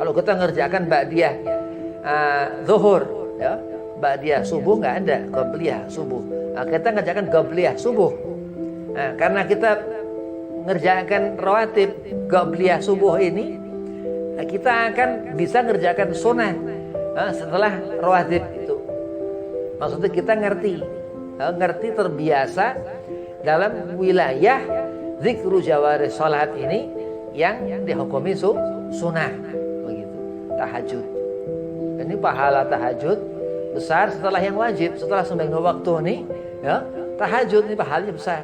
Kalau kita ngerjakan ba'diyah zuhur, ya, ba'diyah subuh nggak ada qabliyah subuh. Kita ngerjakan qabliyah subuh. Karena kita ngerjakan rawatib qabliyah subuh ini, kita akan bisa ngerjakan sunnah setelah rawatib itu. Maksudnya kita ngerti terbiasa dalam wilayah zikru jawari salat ini yang dihukumi sunnah begitu. Tahajud. Ini pahala tahajud besar setelah yang wajib, setelah sembahyang 2 waktu ini, ya. Tahajud ini pahalanya besar.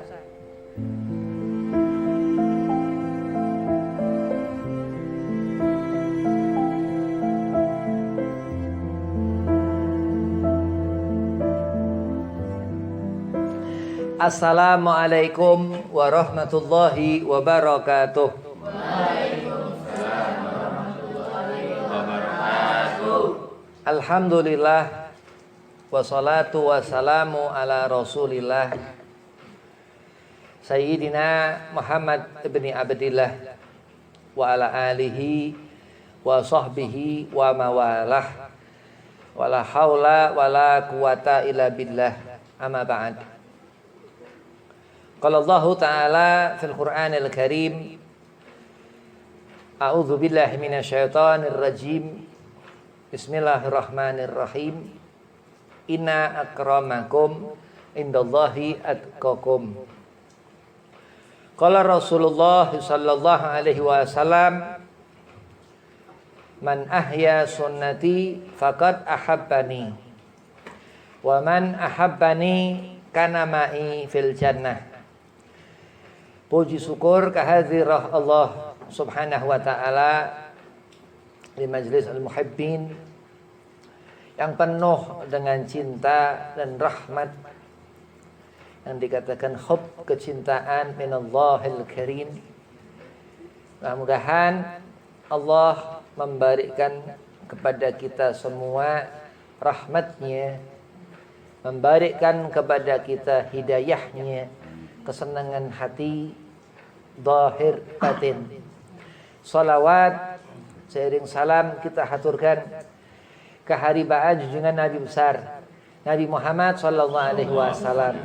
Assalamualaikum warahmatullahi wabarakatuh. Waalaikumsalam warahmatullahi wabarakatuh. Alhamdulillah wassalatu wassalamu ala Rasulillah Sayyidina Muhammad ibni Abdillah wa ala alihi wa sahbihi wa mawalah wala haula wala quwata illa billah amma ba'd. Qala Allah Ta'ala fil Qur'anil Karim, A'udzu billahi minasyaitonir rajim. Bismillahirrahmanirrahim. Inna akramakum indallahi atqakum. Qala Rasulullah sallallahu alaihi wasallam, man ahya sunnati faqad ahabbani wa man ahabbani kana ma'i fil jannah. Puji syukur kehadirat Allah Subhanahu wa taala di majlis al-muhibbin yang penuh dengan cinta dan rahmat, yang dikatakan hub, kecintaan minallahil karim. Mudah-mudahan Allah memberikan kepada kita semua rahmatnya, memberikan kepada kita hidayahnya, kesenangan hati, zahir batin. Salawat seiring salam kita haturkan keharibaan junjungan Nabi besar Nabi Muhammad sallallahu alaihi wasallam.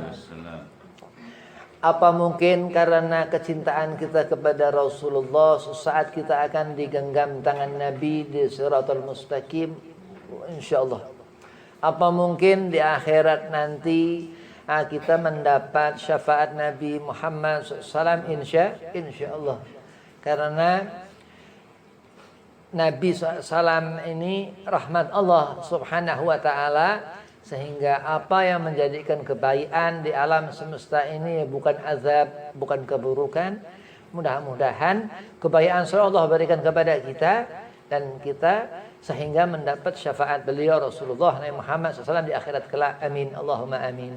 Apa mungkin karena kecintaan kita kepada Rasulullah sesaat kita akan digenggam tangan Nabi di Shiratal Mustaqim, insyaallah. Apa mungkin di akhirat nanti kita mendapat syafaat Nabi Muhammad SAW, insya-Allah. Karena Nabi SAW ini rahmat Allah Subhanahu wa ta'ala, sehingga apa yang menjadikan kebaikan di alam semesta ini bukan azab, bukan keburukan. Mudah-mudahan kebaikan selalu Allah berikan kepada kita, dan kita sehingga mendapat syafaat beliau Rasulullah Nabi Muhammad SAW di akhirat kelak. Amin, Allahumma amin.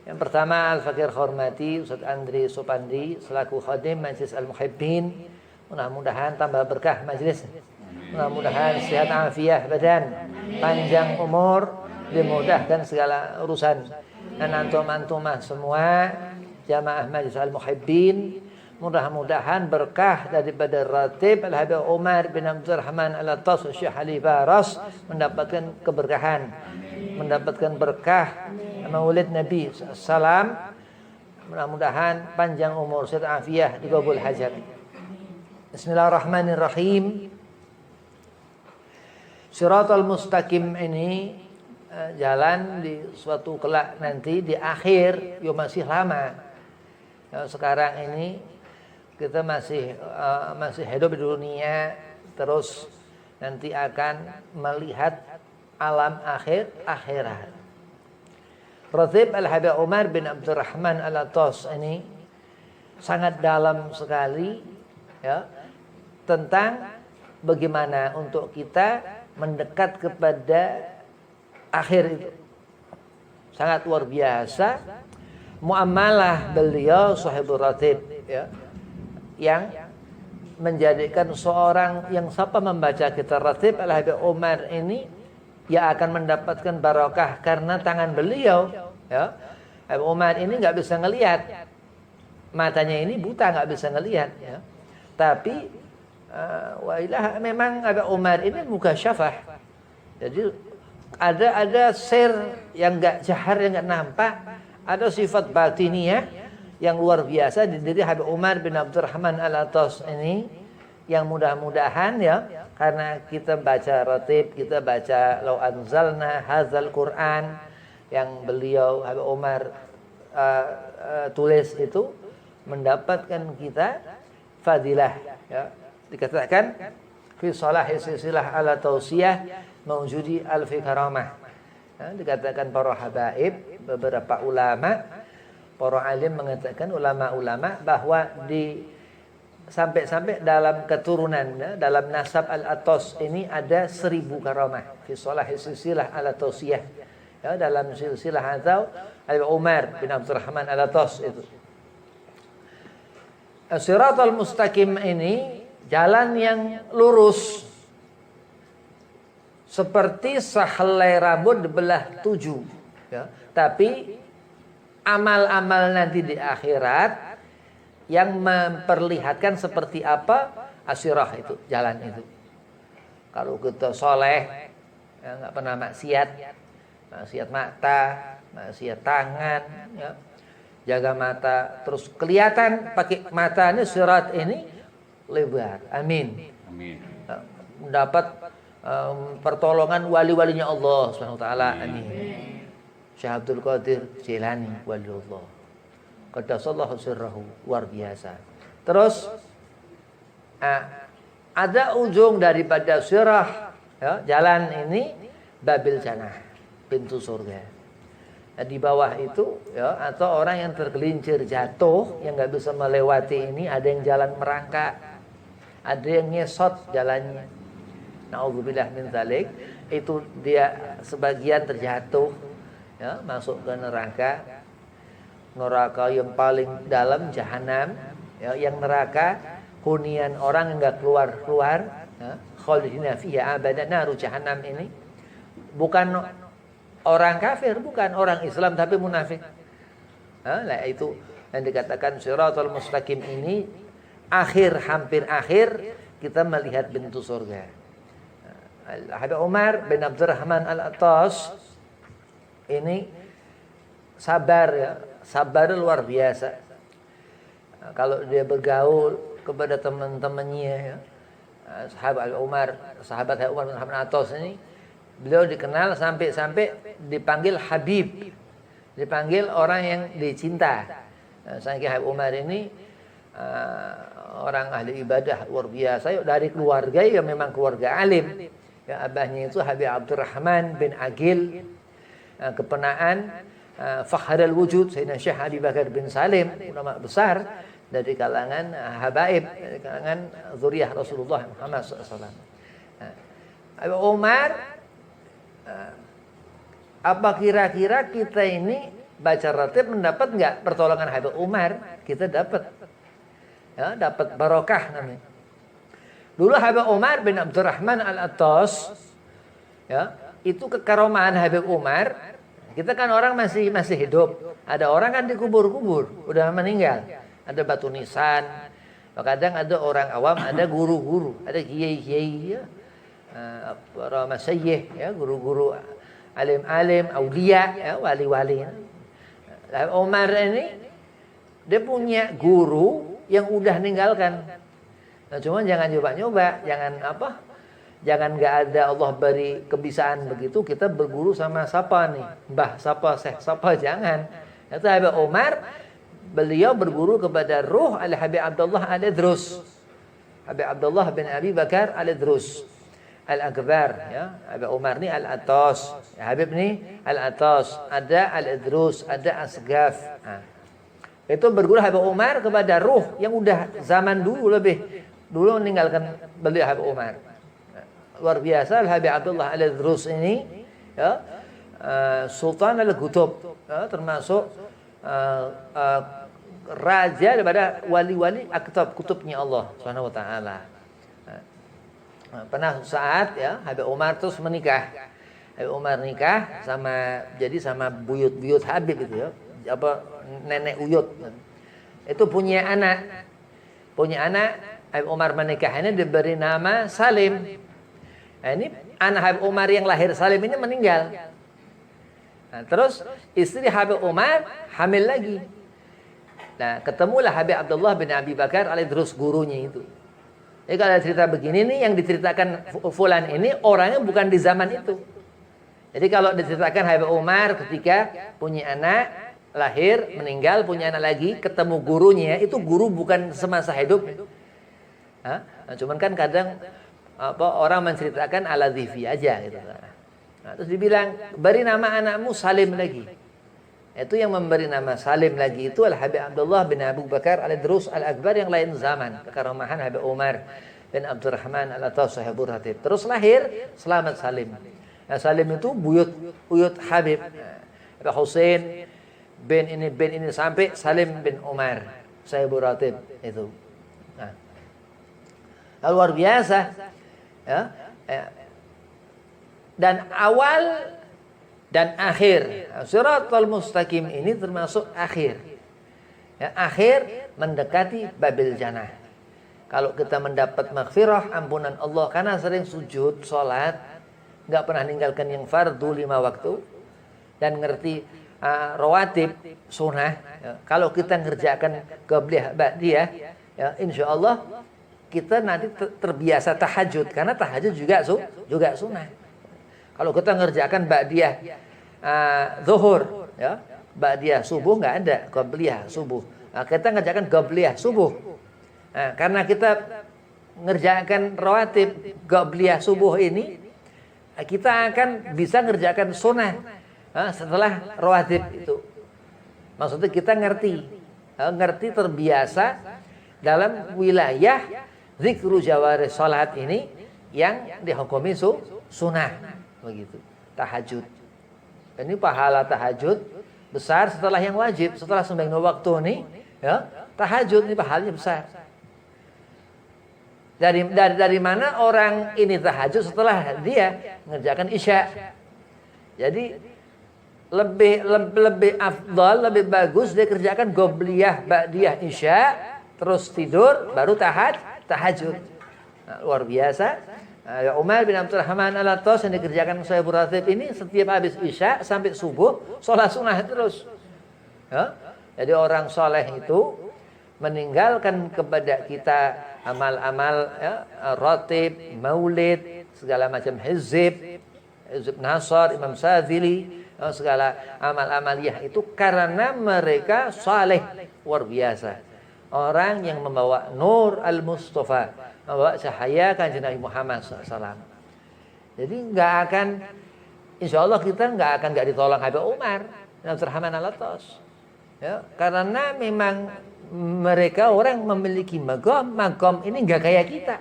Yang pertama, Al-Fakir hormati Ustaz Andri Supandi selaku khadim Majlis Al-Muhibbin. Mudah-mudahan tambah berkah majlis. Mudah-mudahan sehat afiah badan, panjang umur, dimudahkan segala urusan. Dan antum-antumah semua jamaah Majlis Al-Muhibbin, mudah-mudahan berkah daripada Ratib Al-Habib Umar bin Abdurrahman Al-Attas Syekh Ali Baras mendapatkan keberkahan, mendapatkan berkah maulid Nabi salam. Mudah-mudahan panjang umur, sehat afiah, dikabul hajat. Bismillahirrahmanirrahim. Shiratal Mustaqim ini jalan di suatu kelak nanti di akhir, yo masih lama. Sekarang ini kita masih hidup di dunia, terus nanti akan melihat alam akhirat. Ratib Al-Habib Umar bin Abdurrahman Al-Attas ini sangat dalam sekali, ya, tentang bagaimana untuk kita mendekat kepada akhir itu. Sangat luar biasa muamalah beliau sahibul ratib, ya, yang menjadikan seorang yang siapa membaca kitab Ratib Al-Habib Umar ini ya akan mendapatkan barakah karena tangan beliau, ya. Habib Umar ini nggak bisa ngelihat, matanya ini buta, nggak bisa ngelihat, ya. Tapi Wailah memang Habib Umar ini mukasyafah. Jadi ada sir yang enggak jahar, yang enggak nampak, ada sifat batiniyah yang luar biasa di diri Habib Umar bin Abdurrahman Al-Attas ini, yang mudah-mudahan ya, karena kita baca ratib, kita baca law anzalna hadzal Quran yang beliau Habib Umar tulis itu, mendapatkan kita fadilah ya. Dikatakan fi salahi silsilah ala tausiyah mawjudi alfi karamah. Ya, dikatakan para habaib, beberapa ulama, para alim mengatakan, ulama-ulama, bahwa sampai dalam keturunan ya, dalam nasab Al-Attas ini ada 1000 karamah fi salahi silsilah ala tausiyah. Ya, dalam silsilah atau Al-Umar bin Abdurrahman Al-Attas itu. As-siratal mustaqim ini jalan yang lurus, seperti sehelai rambut dibelah 7 ya. Tapi amal-amal nanti di akhirat yang memperlihatkan seperti apa asyirah itu, jalan itu. Kalau kita soleh ya, nggak pernah maksiat mata, maksiat tangan ya, jaga mata, terus kelihatan pakai mata ini, sirat ini lebar. Amin. Amin. Mendapat pertolongan wali-walinya Allah Subhanahu wa taala. Amin. Syekh Abdul Qadir Jilani waliullah. Qaddasallahu sirrahu, luar biasa. Terus ada ujung daripada sirah ya, jalan ini Babil Jannah, pintu surga. Nah, di bawah itu ya, atau orang yang tergelincir jatuh, yang nggak bisa melewati ini, ada yang jalan merangkak, ada yang ngesot jalannya. Na'udzubillah min dzalik. Itu dia sebagian terjatuh ya, masuk ke neraka yang paling dalam, jahanam ya, yang neraka hunian orang yang nggak keluar ya, khalidina fiha abadan, naru jahanam ini bukan orang kafir, bukan orang Islam, tapi munafik. Nah, itu yang dikatakan siratal mustaqim ini, hampir akhir kita melihat pintu surga. Habib Umar bin Abdurrahman Al-Attas ini sabar ya, sabar luar biasa. Nah, kalau dia bergaul kepada teman-temannya ya, sahabat Umar bin Abdurrahman Al-Attas ini, beliau dikenal sampai dipanggil Habib, dipanggil orang yang dicinta. Saking Habib Umar ini orang ahli ibadah luar biasa. Dari keluarga ya memang keluarga alim. Ya, abahnya itu Habib Abdurrahman bin Aqil, kepenaan Fakhrul Wujud Sayyidina Syekh Abi Bakar bin Salim, ulama besar dari kalangan habaib, dari kalangan zuriyah Rasulullah Muhammad SAW. Habib Umar, apa kira-kira kita ini baca ratib mendapat nggak pertolongan Habib Umar? Kita dapat ya, dapat barokah namanya. Dulu Habib Umar bin Abdurrahman Al-Attas ya, itu kekaromahan Habib Umar. Kita kan orang masih hidup, ada orang kan dikubur-kubur, udah meninggal, ada batu nisan. Kadang ada orang awam, ada guru-guru, ada kiai-kiai ya, para masyayikh ya, guru-guru alim-alim, aulia ya, wali-wali. Umar ini dia punya guru yang udah ninggalkan. Nah, cuman jangan nyoba-nyoba, jangan nggak ada Allah beri kebisaan begitu kita berguru sama siapa nih, mbah siapa, syekh siapa, jangan. Itu Habib Umar, beliau berguru kepada Ruh Al-Habib Abdullah Al-Idrus, Habib Abdullah bin Abi Bakar Al-Idrus Al-Akbar ya. Habib Umar ni Al-Attas, Habib ni Al-Attas, ada Al-Idrus, ada Asgaf. Itu berguru Habib Umar kepada Ruh yang udah zaman dulu dulu meninggalkan beliau Habib Umar. Luar biasa Habib Abdullah Al-Idrus ini ya, Sultan Al-Qutub ya, termasuk raja daripada wali-wali aktab kutubnya Allah Subhanahu wa taala. Pernah saat ya Habib Umar terus menikah. Habib Umar nikah sama buyut Habib itu ya, nenek uyut. Itu punya anak Habib Umar menikah ini diberi nama Salim. Nah, ini anak Habib Umar yang lahir Salim ini meninggal. Nah, terus istri Habib Umar hamil lagi. Nah, ketemulah Habib Abdullah bin Abi Bakar al-Idrus, gurunya itu. Jadi kalau ada cerita begini nih, yang diceritakan fulan ini orangnya bukan di zaman itu. Jadi kalau diceritakan Habib Umar ketika punya anak, lahir, meninggal, punya anak lagi, ketemu gurunya, itu guru bukan semasa hidup. Nah, cuman kan kadang orang menceritakan ala dhifi aja gitu. Nah, terus dibilang, beri nama anakmu Salim lagi. Itu yang memberi nama Salim lagi itu adalah Habib Abdullah bin Abu Bakar al-Idrus al-Akbar yang lain zaman. Kekaramahan Habib Umar bin Abdurrahman al-Atas Sahibur Hatib. Terus lahir Selamat Salim. Nah, Salim itu buyut Habib. Habib Hussein bin ini sampai Salim bin Umar Sahibur Hatib itu. Nah, luar biasa. Ya. Dan awal dan akhir. Shiratal Mustaqim ini termasuk akhir. Ya, akhir mendekati Babil Jannah. Kalau kita mendapat maghfirah, ampunan Allah karena sering sujud, sholat, nggak pernah ninggalkan yang fardu 5 waktu, dan ngerti rawatib sunnah. Ya, kalau kita ngerjakan qabliyah ba'diyah, ya, insya Allah kita nanti terbiasa tahajud karena tahajud juga sunnah. Kalau kita ngerjakan ba'diyah zuhur, ya, ba'diyah subuh nggak ada qabliyah subuh. Nah, kita ngerjakan qabliyah subuh. Nah, karena kita ngerjakan rawatib qabliyah subuh ini, kita akan bisa ngerjakan sunnah setelah rawatib itu. Maksudnya kita ngerti terbiasa dalam wilayah zikru jawari salat ini yang dihukumi sunnah. Begitu. Tahajud. Ini pahala tahajud besar setelah yang wajib, setelah sembahyang 2 waktu nih, ya. Tahajud ini pahalanya besar. Dari mana orang ini tahajud setelah dia mengerjakan isya. Jadi lebih afdal, lebih bagus dia kerjakan qobliyah, ba'diyah, isya, terus tidur baru tahajud. Nah, luar biasa. Umar bin Abdurrahman al-Atas yang dikerjakan Sahibur Ratib ini setiap habis isya sampai subuh sholat sunnah terus. Ya? Jadi orang soleh itu meninggalkan kepada kita amal-amal, ya, ratib, maulid, segala macam hizib Nasr, Imam Sadzili, segala amal-amaliyah itu karena mereka saleh, luar biasa. Orang yang membawa nur al-Mustafa, membawa cahaya kanjeng Nabi Muhammad SAW. Jadi nggak akan, insya Allah kita nggak ditolong Habib Umar bin Abdurrahman al-Atas. Ya, karena memang mereka orang memiliki magam ini nggak kayak kita.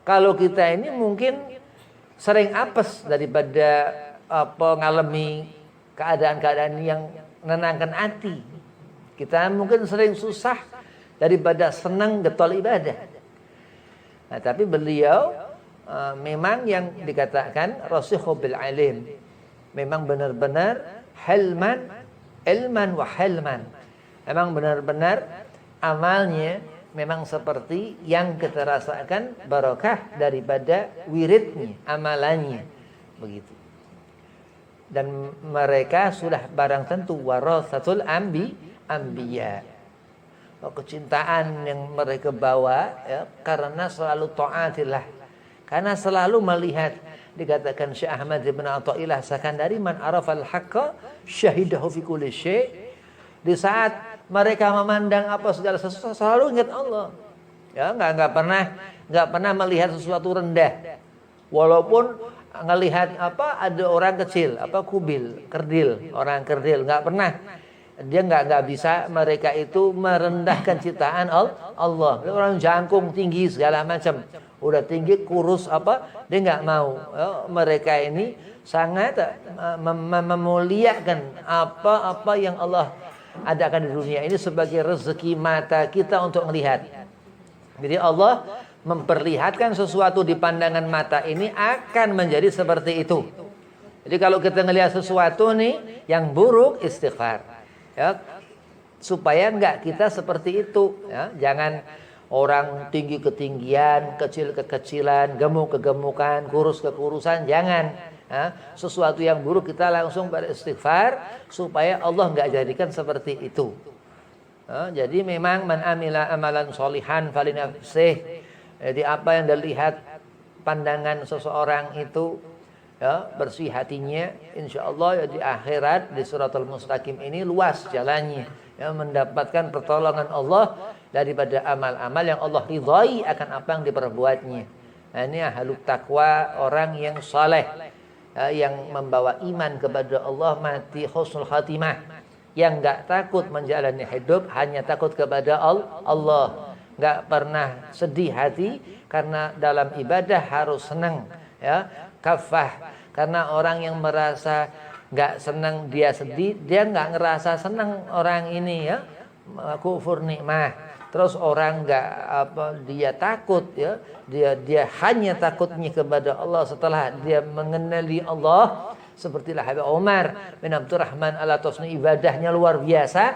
Kalau kita ini mungkin sering apes daripada ngalami keadaan-keadaan yang menenangkan hati. Kita mungkin sering susah daripada senang getol ibadah. Nah, tapi beliau memang yang dikatakan rasikhu bil alim, memang benar-benar ilman wa hilman. Memang benar-benar amalnya memang seperti yang kita rasakan barokah daripada wiridnya, amalannya, begitu. Dan mereka sudah barang tentu warasatul anbiya. Kecintaan yang mereka bawa, ya, karena selalu taatillah, karena selalu melihat, dikatakan Syekh Ahmad bin Athaillah Sakandari, man arafal haqqa syahidahu fi kulli syai'. Di saat mereka memandang apa segala sesuatu selalu ingat Allah. Ya, enggak pernah melihat sesuatu rendah. Walaupun ngelihat ada orang kecil, kerdil, orang kerdil, enggak pernah. Dia enggak bisa mereka itu merendahkan ciptaan Allah. Orang jangkung tinggi segala macam. Udah tinggi kurus dia enggak mau. Ya, mereka ini sangat memuliakan apa yang Allah adakan di dunia ini sebagai rezeki mata kita untuk melihat. Jadi Allah memperlihatkan sesuatu di pandangan mata ini akan menjadi seperti itu. Jadi kalau kita melihat sesuatu nih yang buruk, istighfar, ya, supaya enggak kita seperti itu. Ya. Jangan Orang tinggi ketinggian, kecil kekecilan, gemuk kegemukan, kurus kekurusan, jangan. Sesuatu yang buruk kita langsung beristighfar supaya Allah nggak jadikan seperti itu. Jadi memang man amila amalan solihan falinafsih. Jadi apa yang dilihat pandangan seseorang itu, ya, bersih hatinya, insya Allah ya di akhirat di Shiratal Mustaqim ini luas jalannya, ya, mendapatkan pertolongan Allah daripada amal-amal yang Allah ridhai akan apa yang diperbuatnya. Nah, ini ahlul taqwa, orang yang saleh, ya, yang membawa iman kepada Allah, mati husnul khatimah, yang enggak takut menjalani hidup, hanya takut kepada Allah, enggak pernah sedih hati karena dalam ibadah harus senang, ya, kafah. Karena orang yang merasa enggak senang dia sedih, dia enggak ngerasa senang orang ini, ya, kufur nikmah. Terus orang enggak dia takut, ya, dia hanya takutnya kepada Allah setelah dia mengenali Allah. Seperti Habib Umar bin Abdurrahman Al-Atasni, ibadahnya luar biasa.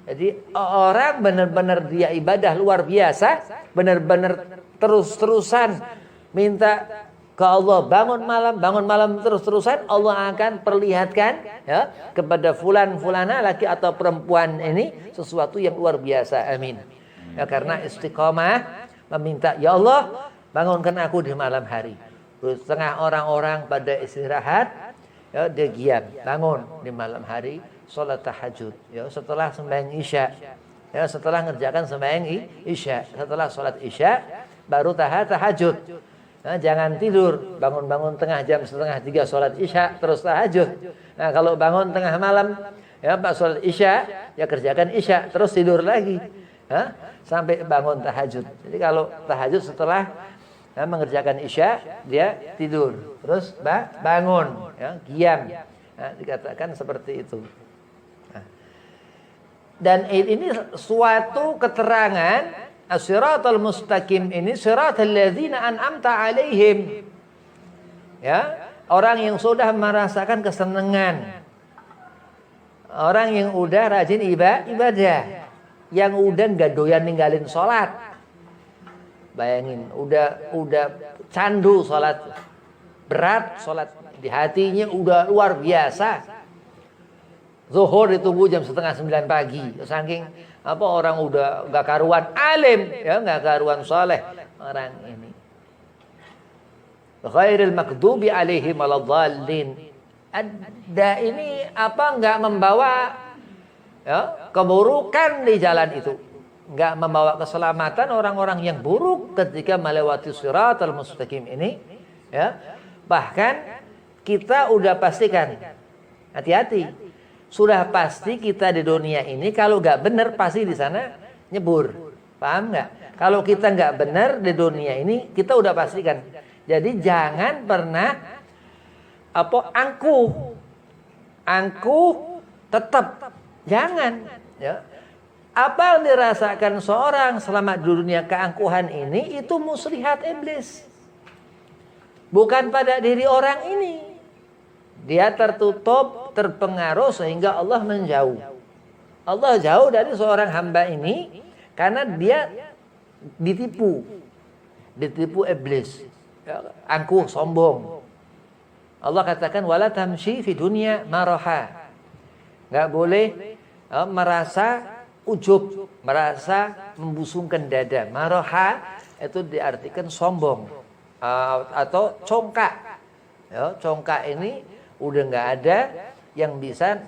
Jadi orang benar-benar dia ibadah luar biasa, benar-benar terus-terusan minta ke Allah, bangun malam terus-terusan, Allah akan perlihatkan, ya, kepada fulan-fulana laki atau perempuan ini sesuatu yang luar biasa. Amin. Ya, karena istiqomah meminta, ya Allah bangunkan aku di malam hari. Setengah orang-orang pada istirahat, ya, dia giam, bangun di malam hari, sholat tahajud, ya, setelah sembahyang isya, ya, setelah ngerjakan sembahyang isya, setelah sholat isya baru tahajud. Nah, jangan tidur, bangun-bangun tengah jam, setengah 3 sholat isya terus tahajud. Nah, kalau bangun tengah malam, ya, Pak, sholat isya, ya kerjakan isya terus tidur lagi, ya, sampai bangun tahajud. Jadi kalau tahajud setelah, ya, mengerjakan isya dia tidur, terus bangun, ya, qiyam. Nah, dikatakan seperti itu. Nah, dan ini suatu keterangan as-siratal mustaqim ini siratal ladzina an'amta alaihim. Ya, orang yang sudah merasakan kesenangan. Orang yang udah rajin ibadah, yang udah enggak doyan ninggalin sholat. Bayangin, udah candu sholat, berat sholat, di hatinya udah luar biasa. Zuhur ditunggu jam 8:30 pagi, saking orang udah gak karuan alim, ya, gak karuan soleh orang ini. Ghairil maghdubi alaihim waladhdallin. Ada ini nggak membawa, ya, keburukan di jalan itu, nggak membawa keselamatan orang-orang yang buruk ketika melewati Shiratal Mustaqim ini, ya. Bahkan kita udah pastikan, hati-hati. Sudah pasti kita di dunia ini kalau nggak benar pasti di sana nyebur, paham nggak? Kalau kita nggak benar di dunia ini kita udah pastikan. Jadi jangan pernah angkuh tetap jangan, ya. Apa yang dirasakan seorang selama di dunia keangkuhan ini itu muslihat iblis, bukan pada diri orang ini. Dia tertutup, terpengaruh sehingga Allah menjauh. Allah jauh dari seorang hamba ini karena dia ditipu iblis, ya, angkuh, sombong. Allah katakan wala tamshi fi dunya maraha. Enggak boleh, ya, merasa ujub, merasa membusungkan dada. Maraha itu diartikan sombong, atau congkak. Ya, congkak ini udah nggak ada yang bisa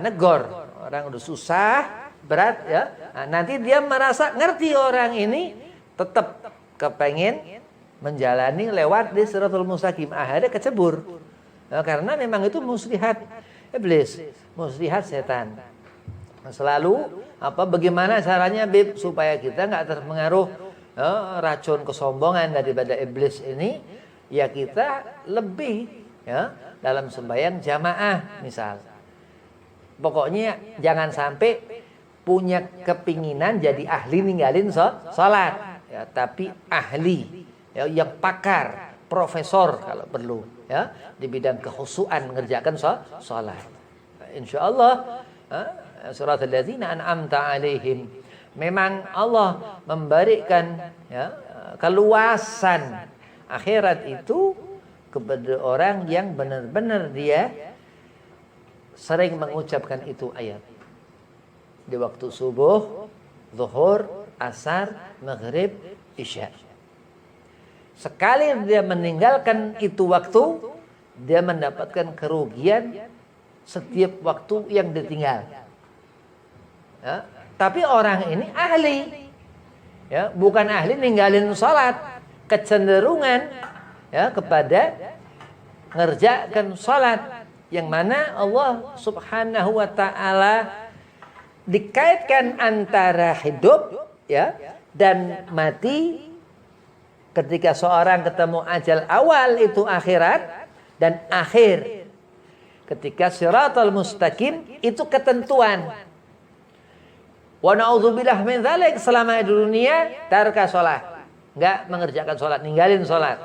negor. Orang udah susah, berat, ya. Nanti dia merasa ngerti orang ini, tetap kepengen menjalani lewat di Shiratal Mustaqim, akhirnya kecebur. Nah, karena memang itu muslihat iblis, muslihat setan. Selalu bagaimana caranya, Bib, supaya kita nggak terpengaruh, ya, racun kesombongan daripada iblis ini? Ya kita lebih, ya, dalam sembahyang jamaah misal. Pokoknya jangan sampai punya kepinginan jadi ahli ninggalin sholat, ya, tapi ahli, ya, yang pakar, profesor kalau perlu, ya, di bidang kehusuan mengerjakan sholat. Insyaallah, siratal ladzina an'amta alaihim Memang Allah memberikan ya, keluasan akhirat itu kepada orang yang benar-benar dia sering mengucapkan itu ayat. Di waktu subuh, zuhur, asar, maghrib, isya. Sekali dia meninggalkan itu waktu, dia mendapatkan kerugian setiap waktu yang ditinggal. Ya, tapi orang ini ahli, ya, bukan ahli ninggalin sholat, kecenderungan ya kepada ngerjakan sholat, yang mana Allah Subhanahu wa Ta'ala dikaitkan antara hidup ya dan mati. Ketika seorang ketemu ajal awal itu akhirat, dan akhir ketika siratal mustaqim itu ketentuan. Wa na'udzubillah min dzalik, selama di dunia tarka sholat, enggak mengerjakan sholat, ninggalin sholat.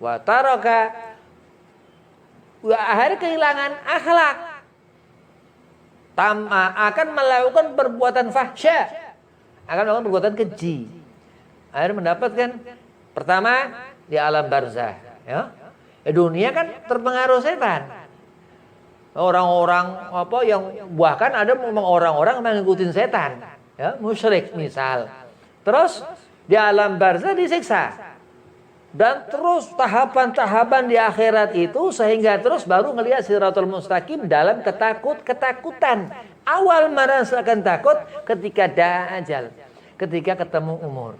Wa taraka, wa akhir kehilangan akhlak, akan melakukan perbuatan fahsya, akan melakukan perbuatan keji. Akhirnya mendapatkan pertama di alam barzah, ya. Di dunia kan terpengaruh setan. Orang-orang apa yang bahkan ada memang orang-orang mengikuti setan, ya, musyrik misal. Terus di alam barzah disiksa. Dan terus tahapan-tahapan di akhirat itu sehingga terus baru ngelihat siratul mustaqim dalam ketakutan. Awal merasakan takut ketika dajjal, ketika ketemu umur.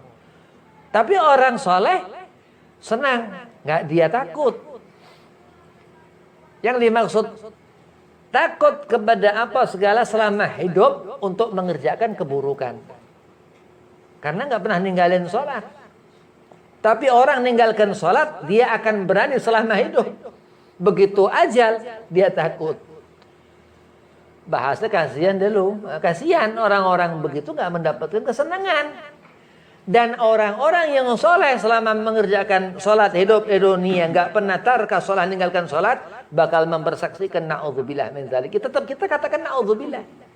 Tapi orang soleh senang, nggak dia takut. Yang dimaksud takut kepada apa segala selama hidup untuk mengerjakan keburukan. Karena nggak pernah ninggalin sholat. Tapi orang ninggalkan sholat, dia akan berani selama hidup. Begitu ajal, dia takut. Bahasnya kasihan dulu. Kasihan orang-orang begitu nggak mendapatkan kesenangan. Dan orang-orang yang soleh selama mengerjakan sholat hidup di dunia, nggak pernah tarka sholat, ninggalkan sholat, bakal mempersaksikan na'udzubillah min dzalik. Kita katakan na'udzubillah.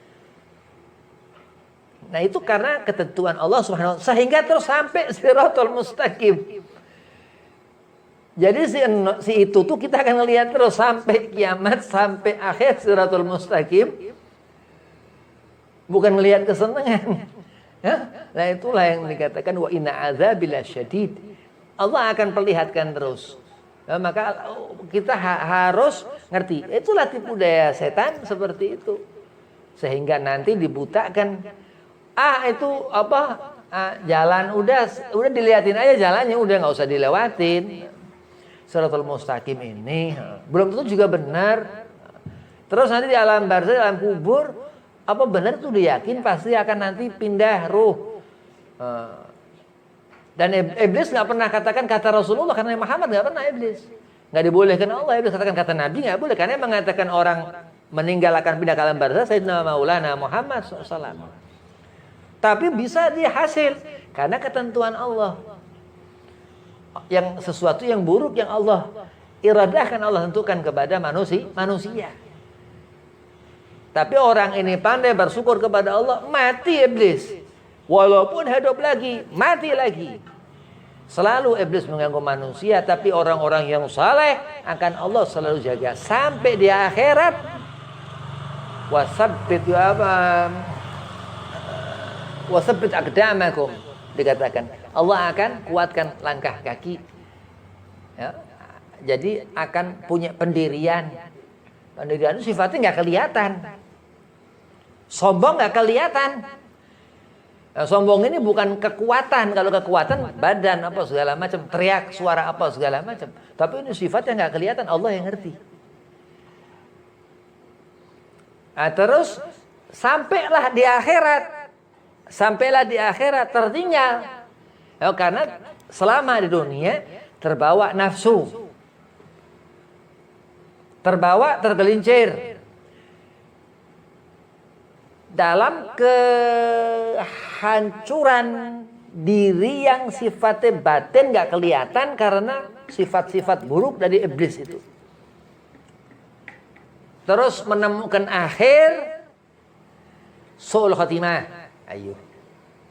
Nah itu karena ketentuan Allah Subhanahu wa Ta'ala, sehingga terus sampai siratul mustaqim. Jadi si itu tuh kita akan lihat terus sampai kiamat, sampai akhir siratul mustaqim. Bukan melihat kesenangan. Ya? Nah itulah yang dikatakan wa inna adzabil syadid. Allah akan perlihatkan terus. Ya, maka kita harus ngerti. Itulah tipu daya setan seperti itu. Sehingga nanti dibutakan. Itu apa? Jalan udah dilihatin aja jalannya, udah nggak usah dilewatin. Siratul mustaqim ini belum tentu juga benar. Terus nanti di alam barzah, alam kubur, apa benar itu diyakin pasti akan nanti pindah ruh. Dan iblis nggak pernah katakan kata Rasulullah, karena Muhammad nggak pernah iblis. Nggak dibolehkan Allah iblis katakan kata Nabi, nggak boleh, karena mengatakan orang meninggal akan pindah ke alam barzah Sayyidina Maulana Muhammad SAW. Tapi bisa dia hasil karena ketentuan Allah. Yang sesuatu yang buruk yang Allah iradahkan, Allah tentukan kepada manusia. Tapi orang ini pandai bersyukur kepada Allah, mati iblis. Walaupun hidup lagi, mati lagi. Selalu iblis mengganggu manusia, tapi orang-orang yang saleh akan Allah selalu jaga sampai di akhirat. Wasabbit aqdamakum, dikatakan Allah akan kuatkan langkah kaki. Ya. Jadi akan punya pendirian. Pendirian itu sifatnya nggak kelihatan. Sombong nggak kelihatan. Nah, sombong ini bukan kekuatan. Kalau kekuatan badan apa segala macam, teriak suara apa segala macam. Tapi ini sifatnya nggak kelihatan, Allah yang ngerti. Nah, terus sampailah di akhirat tertinggal. Ya, karena selama di dunia terbawa nafsu, tergelincir dalam kehancuran diri yang sifatnya batin nggak kelihatan karena sifat-sifat buruk dari iblis itu. Terus menemukan akhir su'ul khatimah, Ayo.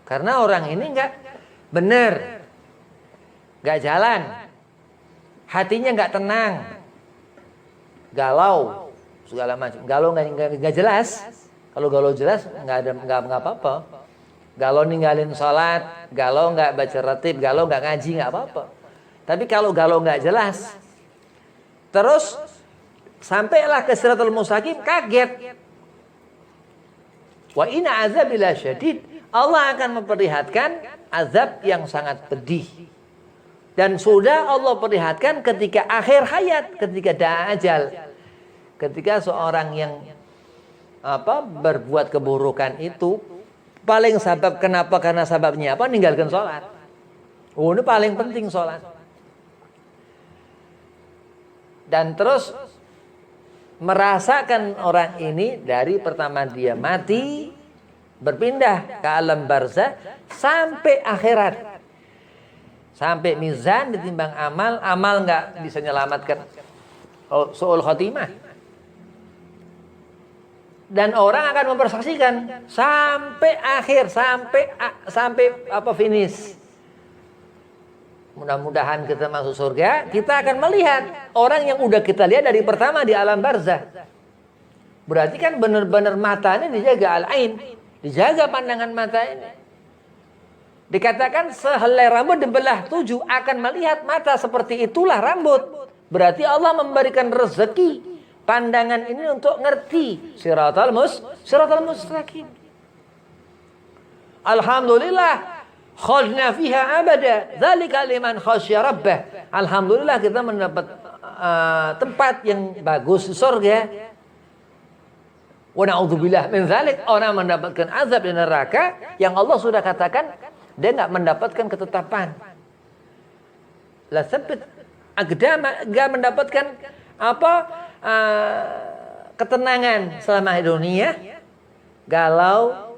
Karena orang ini nggak benar, nggak jalan, hatinya nggak tenang, galau, segala macam. Galau nggak jelas. Kalau galau jelas nggak apa-apa. Galau ninggalin sholat, galau nggak baca ratib, galau nggak ngaji nggak apa-apa. Tapi kalau galau nggak jelas, terus sampailah ke siratal mustaqim, kaget. Wa inna azabillah syadid. Allah akan memperlihatkan azab yang sangat pedih. Dan sudah Allah perlihatkan ketika akhir hayat, ketika ajal. Ketika seorang yang berbuat keburukan itu paling sabab, kenapa? Karena sababnya apa? Ninggalkan sholat. Oh, ini paling penting sholat. Dan terus merasakan orang ini dari pertama dia mati, berpindah ke alam barzah sampai akhirat, sampai mizan ditimbang amal nggak bisa menyelamatkan su'ul khotimah, dan orang akan mempersaksikan sampai akhir, sampai finish. Mudah-mudahan kita masuk surga, kita akan melihat orang yang udah kita lihat dari pertama di alam barzah. Berarti kan benar-benar matanya dijaga, al-ain, dijaga pandangan mata ini. Dikatakan sehelai rambut dibelah 7 akan melihat mata seperti itulah rambut. Berarti Allah memberikan rezeki pandangan ini untuk ngerti siratal mustaqim. Alhamdulillah, khalna fiha abada, dzalika liman khasyya rabbah. Alhamdulillah kita mendapat tempat yang bagus di surga. Wa na'udzubillah min dzalik, orang mendapatkan azab di neraka yang Allah sudah katakan dia enggak mendapatkan ketetapan. La sabit aqdama, enggak mendapatkan ketenangan selama dunia, galau,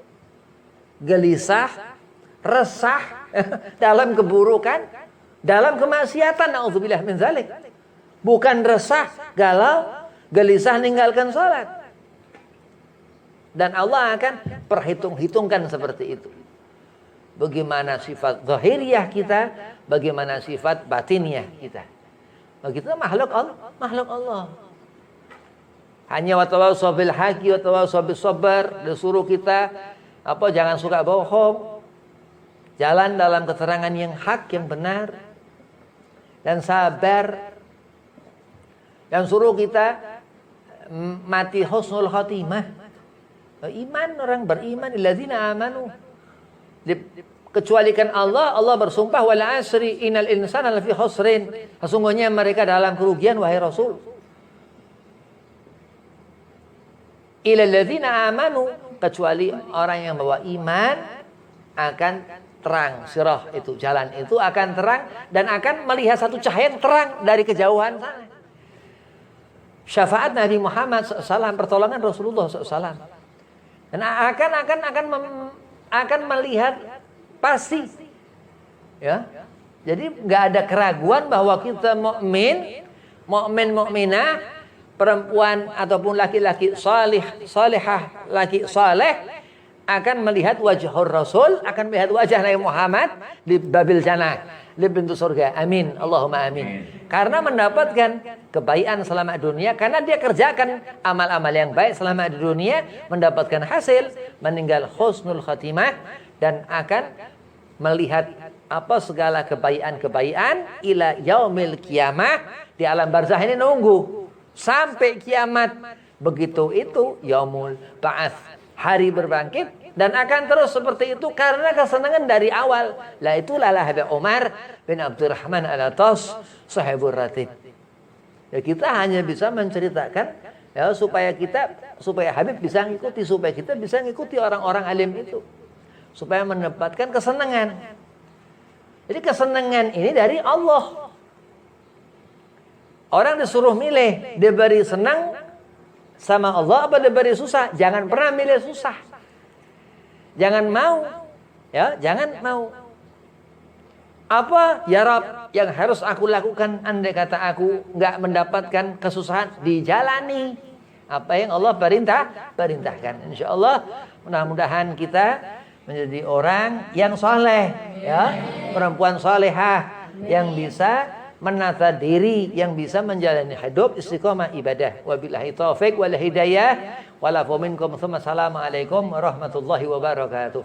gelisah, resah dalam keburukan, dalam kemaksiatan, na'udzubillah min dzalik. Bukan resah, galau, gelisah ninggalkan salat. Dan Allah akan perhitung-hitungkan seperti itu. Bagaimana sifat zahiriyah kita, bagaimana sifat batiniyah kita. Begitu makhluk Allah. Hanya watawassaw bil haqqi watawassaw bis sabr, disuruh kita jangan suka bohong. Jalan dalam keterangan yang hak, yang benar, dan sabar. Dan suruh kita mati husnul khatimah. Iman, orang beriman, alladzina amanu. Kecualikan Allah bersumpah wal asri innal insana lafi khusrin. Sesungguhnya mereka dalam kerugian, wahai Rasul. Ilal ladzina amanu, kecuali orang yang bawa iman akan terang, sirah itu, jalan itu akan terang dan akan melihat satu cahaya yang terang dari kejauhan sana. Syafaat Nabi Muhammad SAW, pertolongan Rasulullah SAW. Dan akan melihat pasti, ya. Jadi nggak ada keraguan bahwa kita mukminah, perempuan ataupun laki-laki salihah, laki saleh akan melihat wajhur Rasul, akan melihat wajah Nabi Muhammad di Babil Jannah, di pintu surga. Amin, Allahumma amin. Karena mendapatkan kebaikan selama dunia, karena dia kerjakan amal-amal yang baik selama di dunia, mendapatkan hasil, meninggal husnul khatimah, dan akan melihat segala kebaikan ila yaumil qiyamah. Di alam barzah ini nunggu sampai kiamat. Begitu itu yaumul ba'ats, hari berbangkit, dan akan terus seperti itu karena kesenangan dari awal. Lah itulah Habib Umar bin Abdurrahman Al-Atas sahibur ratib. Ya, kita hanya bisa menceritakan ya supaya Habib bisa ngikuti, supaya kita bisa ngikuti orang-orang alim itu, supaya mendapatkan kesenangan. Jadi kesenangan ini dari Allah. Orang disuruh milih, diberi senang sama Allah apa diberi susah? Jangan pernah milih susah. Jangan mau, ya, jangan mau. Apa ya Rabb yang harus aku lakukan? Andai kata aku nggak mendapatkan kesusahan, dijalani apa yang Allah perintahkan. Insya Allah mudah-mudahan kita menjadi orang yang soleh, ya, perempuan solehah yang bisa menata diri, yang bisa menjalani hidup istiqomah ibadah. Wabillahi taufik wal hidayah. Walafu minkum. Assalamualaikum warahmatullahi wabarakatuh.